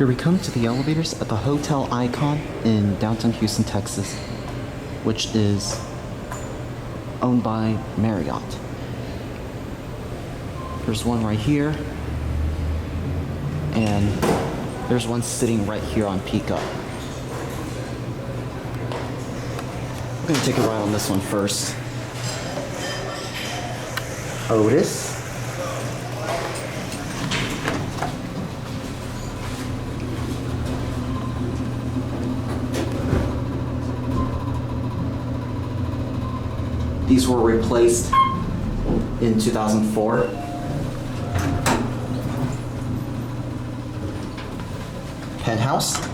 Here we come to the elevators at the Hotel Icon in downtown Houston, Texas, which is owned by Marriott. There's one right here, and there's one sitting right here on Pico. I'm gonna take a ride on this one first. Otis. These were replaced in 2004. Penthouse.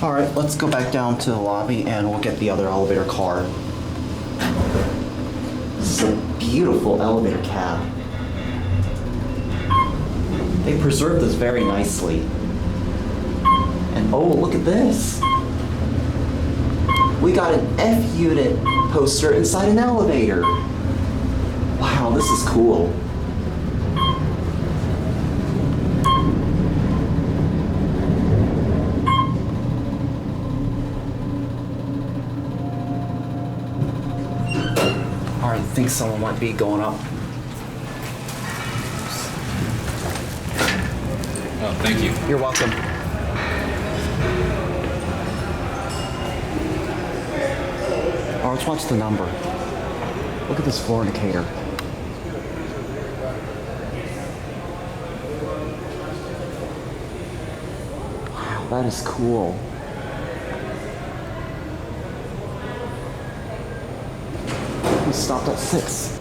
Alright, let's go back down to the lobby and we'll get the other elevator car. This is a beautiful elevator cab. They preserved this very nicely. And oh, look at this! We got an F unit poster inside an elevator. Wow, this is cool. I think someone might be going up. Oh, thank you. You're welcome. Alright, let's watch the number. Look at this floor indicator. Wow, that is cool. We stopped at 6.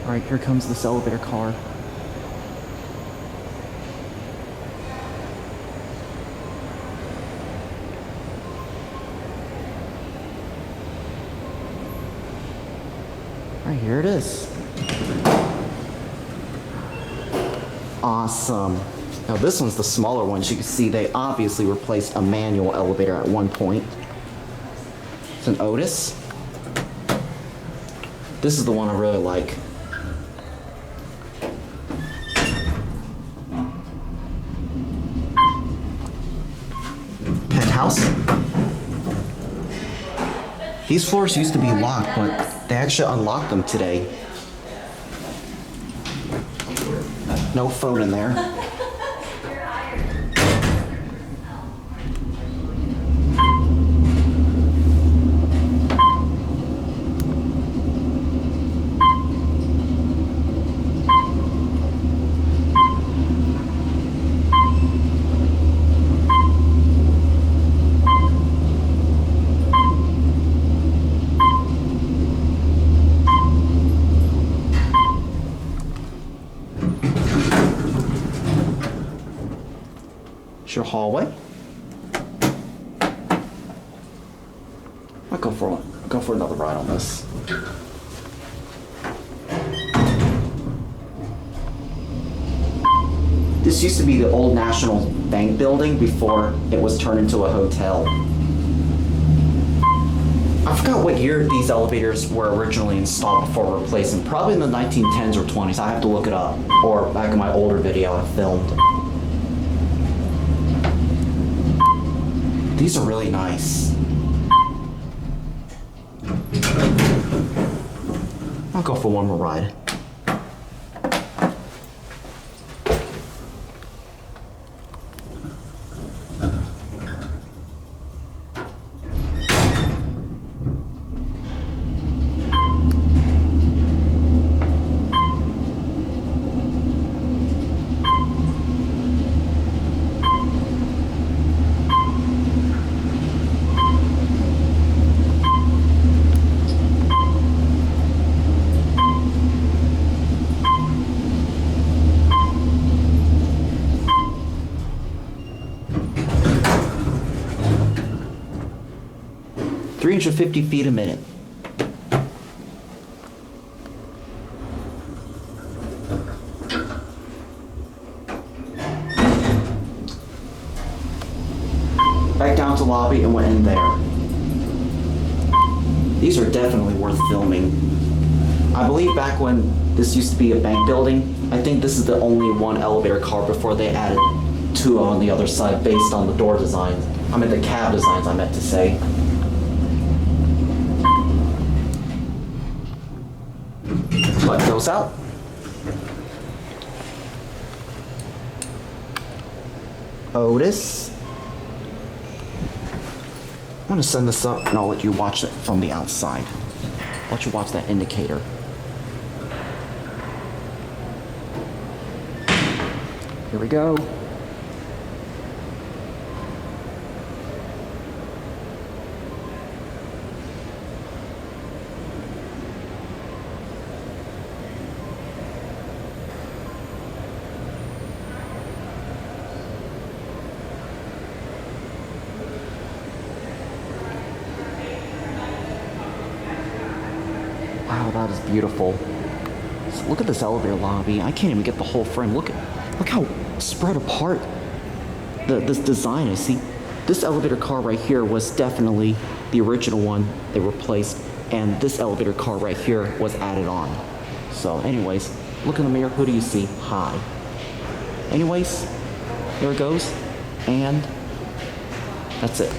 Alright, here comes this elevator car. Alright, here it is. Awesome. Now this one's the smaller one. As you can see, they obviously replaced a manual elevator at one point. It's an Otis. This is the one I really like. Penthouse. These floors used to be locked, but they actually unlocked them today. No phone in there. Your hallway. I'll go for another ride on this. This used to be the old National Bank building before it was turned into a hotel. I forgot what year these elevators were originally installed before replacing. Probably in the 1910s or 20s. I have to look it up. Or back in my older video I filmed. These are really nice. I'll go for one more ride. 350 feet a minute. Back down to lobby and went in there. These are definitely worth filming. I believe back when this used to be a bank building, I think this is the only one elevator car before they added two on the other side based on the door designs. I mean the cab designs, I meant to say. Let those out. Otis. I'm gonna send this up and I'll let you watch it from the outside. I'll let you watch that indicator. Here we go. Wow, that is beautiful. So look at this elevator lobby. I can't even get the whole frame. Look how spread apart this design is. See, this elevator car right here was definitely the original one they replaced, and this elevator car right here was added on. So anyways, look in the mirror. Who do you see? Hi. Anyways, there it goes. And that's it.